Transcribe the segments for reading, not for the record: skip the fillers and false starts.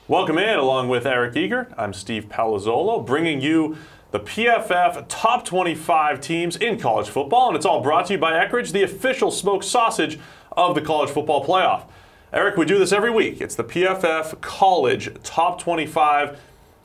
Welcome in, along with Eric Eager. I'm Steve Palazzolo, bringing you the PFF Top 25 teams in college football, and it's all brought to you by Eckrich, the official smoked sausage of the college football playoff. Eric, we do this every week. It's the PFF College Top 25.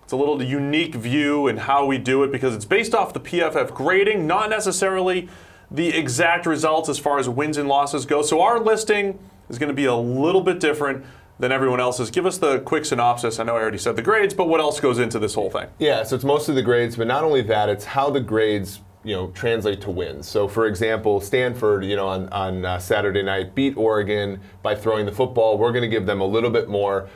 It's a little unique view in how we do it because it's based off the PFF grading, not necessarily the exact results as far as wins and losses go. So our listing is going to be a little bit different than everyone else's. Give us the quick synopsis. I know I already said the grades, but what else goes into this whole thing? Yeah, so it's mostly the grades, but not only that, it's how the grades translate to wins. So for example, Stanford, on Saturday night beat Oregon by throwing the football. We're going to give them a little bit more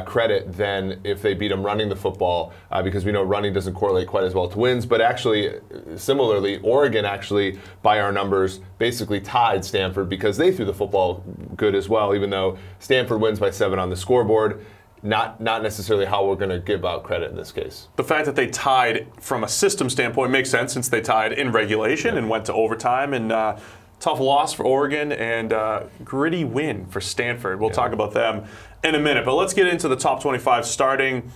credit than if they beat them running the football because we know running doesn't correlate quite as well to wins. But actually, similarly, Oregon actually, by our numbers, basically tied Stanford because they threw the football good as well, even though Stanford wins by 7 on the scoreboard. Not necessarily how we're going to give out credit in this case. The fact that they tied from a system standpoint makes sense since they tied in regulation and went to overtime. And tough loss for Oregon and gritty win for Stanford. We'll talk about them in a minute. But let's get into the top 25 starting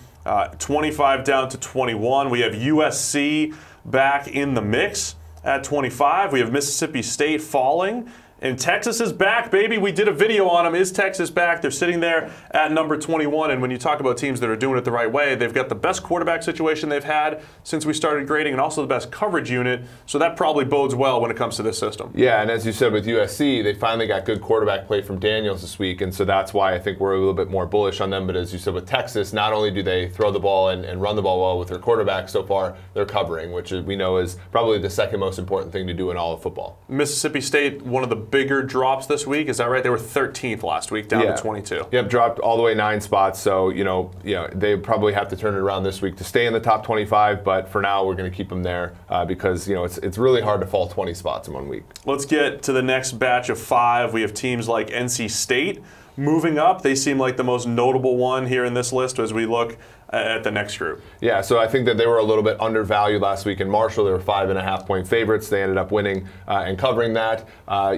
25 down to 21. We have USC back in the mix at 25. We have Mississippi State falling. And Texas is back, baby. We did a video on them. Is Texas back? They're sitting there at number 21. And when you talk about teams that are doing it the right way, they've got the best quarterback situation they've had since we started grading and also the best coverage unit. So that probably bodes well when it comes to this system. Yeah, and as you said with USC, they finally got good quarterback play from Daniels this week. And so that's why I think we're a little bit more bullish on them. But as you said with Texas, not only do they throw the ball and run the ball well with their quarterback so far, they're covering, which we know is probably the second most important thing to do in all of football. Mississippi State, one of the bigger drops this week. Is that right? They were 13th last week, down to 22. Yep, dropped all the way 9 spots. So, they probably have to turn it around this week to stay in the top 25. But for now, we're going to keep them there because, it's really hard to fall 20 spots in 1 week. Let's get to the next batch of 5. We have teams like NC State moving up. They seem like the most notable one here in this list as we look at the next group. Yeah, so I think that they were a little bit undervalued last week in Marshall. They were 5.5-point favorites. They ended up winning and covering that. I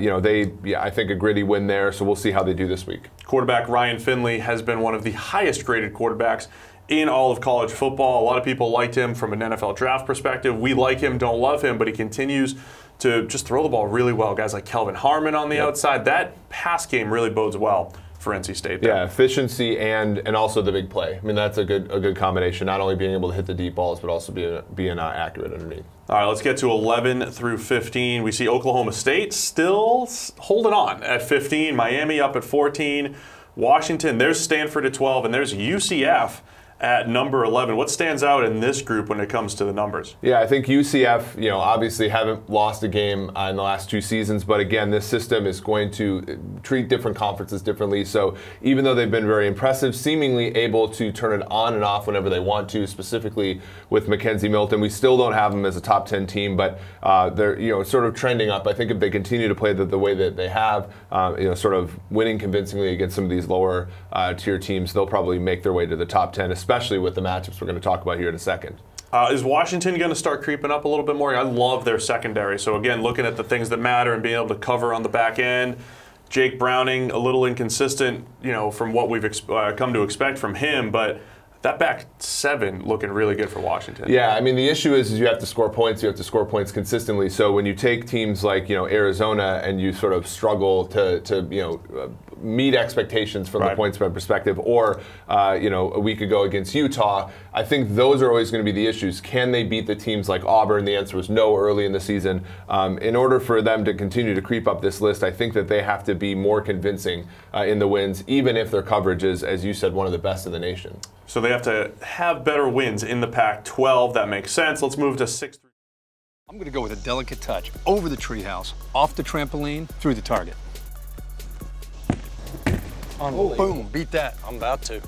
think a gritty win there, so we'll see how they do this week. Quarterback Ryan Finley has been one of the highest graded quarterbacks in all of college football. A lot of people liked him from an NFL draft perspective. We like him, don't love him, but he continues to just throw the ball really well. Guys like Kelvin Harmon on the outside. That pass game really bodes well for NC State there. Yeah, efficiency and also the big play. I mean, that's a good combination. Not only being able to hit the deep balls, but also being accurate underneath. All right, let's get to 11 through 15. We see Oklahoma State still holding on at 15. Miami up at 14. Washington, there's Stanford at 12, and there's UCF at number 11. What stands out in this group when it comes to the numbers? Yeah, I think UCF, obviously haven't lost a game in the last 2 seasons, but again, this system is going to treat different conferences differently. So even though they've been very impressive, seemingly able to turn it on and off whenever they want to, specifically with Mackenzie Milton, we still don't have them as a top 10 team, but they're sort of trending up. I think if they continue to play the way that they have, sort of winning convincingly against some of these lower tier teams, they'll probably make their way to the top 10, especially with the matchups we're going to talk about here in a second. Is Washington going to start creeping up a little bit more? I love their secondary. So again, looking at the things that matter and being able to cover on the back end. Jake Browning, a little inconsistent, from what we've come to expect from him, but that back 7 looking really good for Washington. Yeah, I mean, the issue is you have to score points. You have to score points consistently. So when you take teams like, Arizona and you sort of struggle to meet expectations from the point spread perspective, or, a week ago against Utah, I think those are always going to be the issues. Can they beat the teams like Auburn? The answer was no early in the season. In order for them to continue to creep up this list, I think that they have to be more convincing in the wins, even if their coverage is, as you said, one of the best in the nation. So they have to have better wins in the Pac-12. That makes sense. Let's move to 6. I'm going to go with a delicate touch. Over the treehouse, off the trampoline, through the target. Oh, Boom, beat that. I'm about to.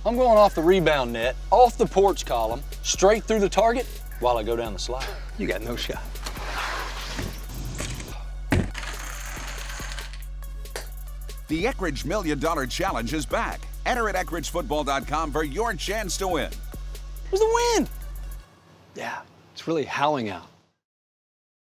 I'm going off the rebound net, off the porch column, straight through the target while I go down the slide. You got no shot. The Eckrich $1 Million Challenge is back. Enter at EckrichFootball.com for your chance to win. Where's the wind? Yeah, it's really howling out.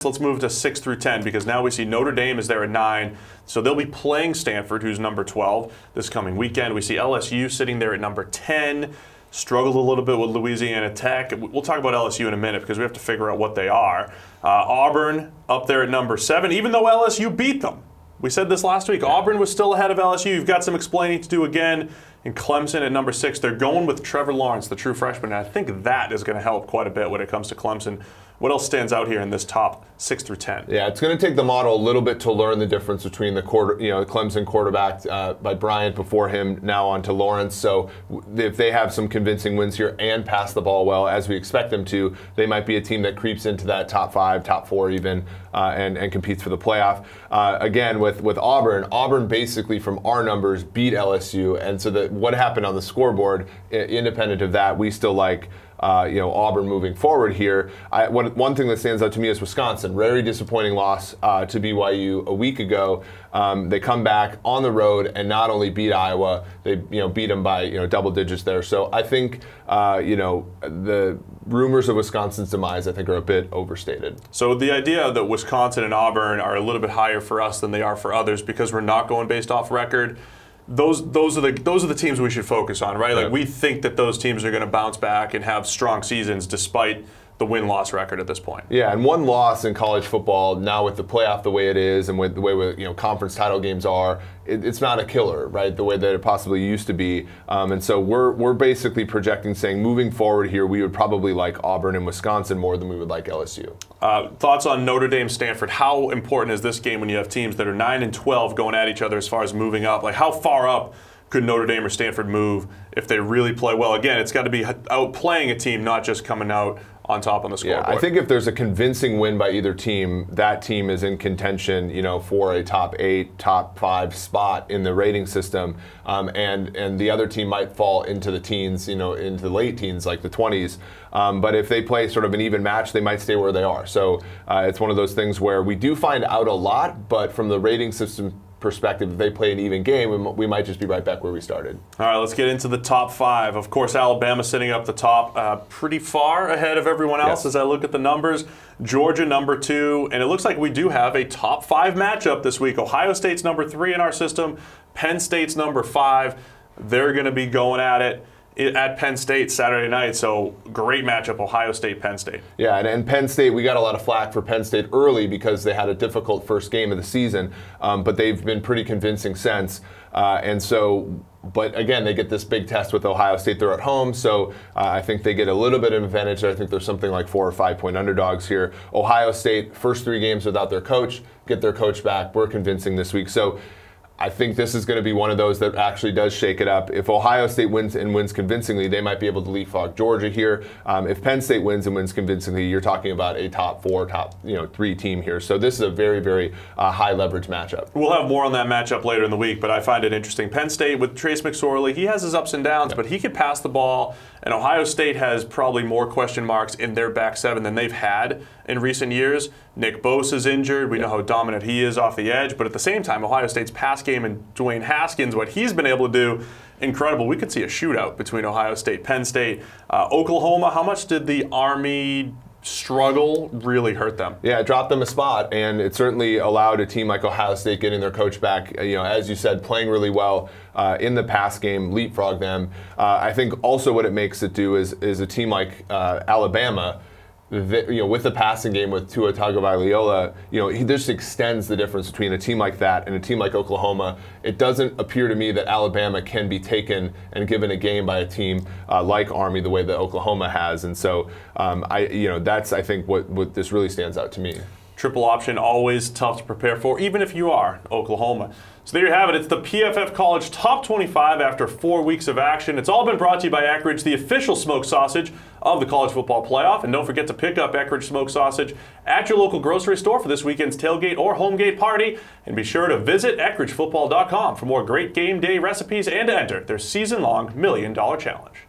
Let's move to 6 through 10 because now we see Notre Dame is there at 9. So they'll be playing Stanford, who's number 12, this coming weekend. We see LSU sitting there at number 10. Struggled a little bit with Louisiana Tech. We'll talk about LSU in a minute because we have to figure out what they are. Auburn up there at number 7, even though LSU beat them. We said this last week. Auburn was still ahead of LSU. You've got some explaining to do again. And Clemson at number 6. They're going with Trevor Lawrence, the true freshman. And I think that is going to help quite a bit when it comes to Clemson. What else stands out here in this top 6 through 10? Yeah, it's going to take the model a little bit to learn the difference between the Clemson quarterback by Bryant before him, now on to Lawrence. So if they have some convincing wins here and pass the ball well, as we expect them to, they might be a team that creeps into that top 5, top 4 even, and competes for the playoff. Again, with Auburn basically from our numbers beat LSU, and so what happened on the scoreboard, independent of that, we still like Auburn moving forward here. One thing that stands out to me is Wisconsin. Very disappointing loss to BYU a week ago. They come back on the road and not only beat Iowa, they beat them by double digits there. So I think the rumors of Wisconsin's demise I think are a bit overstated. So the idea that Wisconsin and Auburn are a little bit higher for us than they are for others because we're not going based off record. Those are the teams we should focus on, right? Like we think that those teams are going to bounce back and have strong seasons despite the win-loss record at this point. Yeah, and one loss in college football now with the playoff the way it is and with the way conference title games are, it's not a killer, right? The way that it possibly used to be, and so we're basically projecting, saying moving forward here, we would probably like Auburn and Wisconsin more than we would like LSU. Thoughts on Notre Dame, Stanford? How important is this game when you have teams that are 9 and 12 going at each other as far as moving up? Like how far up could Notre Dame or Stanford move if they really play well? Again, it's got to be outplaying a team, not just coming out on top on the scoreboard. Yeah, I think if there's a convincing win by either team, that team is in contention, for a top 8, top 5 spot in the rating system, and the other team might fall into the teens, into the late teens, like the 20s. But if they play sort of an even match, they might stay where they are. So it's one of those things where we do find out a lot, but from the rating system perspective, if they play an even game, we might just be right back where we started. All right, let's get into the top 5. Of course, Alabama sitting up the top, pretty far ahead of everyone else as I look at the numbers. Georgia number 2, and it looks like we do have a top 5 matchup this week. Ohio State's number 3 in our system. Penn State's number 5. They're going to be going at it at Penn State Saturday night, so great matchup, Ohio State, Penn State. Yeah, and Penn State, we got a lot of flack for Penn State early because they had a difficult first game of the season, but they've been pretty convincing since. But again, they get this big test with Ohio State. They're at home, so I think they get a little bit of advantage. I think there's something like 4 or 5 point underdogs here. Ohio State, first 3 games without their coach, get their coach back. We're convincing this week. So I think this is going to be one of those that actually does shake it up. If Ohio State wins and wins convincingly, they might be able to leapfrog Georgia here. If Penn State wins and wins convincingly, you're talking about a top 4, top 3 team here. So this is a very, very high leverage matchup. We'll have more on that matchup later in the week, but I find it interesting. Penn State with Trace McSorley, he has his ups and downs, but he can pass the ball. And Ohio State has probably more question marks in their back 7 than they've had in recent years. Nick Bosa's injured. We know how dominant he is off the edge. But at the same time, Ohio State's pass game and Dwayne Haskins, what he's been able to do, incredible. We could see a shootout between Ohio State, Penn State. Oklahoma, how much did the Army struggle really hurt them? Yeah, it dropped them a spot, and it certainly allowed a team like Ohio State getting their coach back, as you said, playing really well in the pass game, leapfrog them. I think also what it makes it do is a team like Alabama, with the passing game with Tua Tagovailoa, he just extends the difference between a team like that and a team like Oklahoma. It doesn't appear to me that Alabama can be taken and given a game by a team like Army the way that Oklahoma has, and so that's I think what this really stands out to me. Triple option, always tough to prepare for, even if you are Oklahoma. So there you have it. It's the PFF College Top 25 after 4 weeks of action. It's all been brought to you by Eckrich, the official smoked sausage of the College Football Playoff. And don't forget to pick up Eckrich smoked sausage at your local grocery store for this weekend's tailgate or homegate party. And be sure to visit EckrichFootball.com for more great game day recipes and to enter their season-long $1 Million Challenge.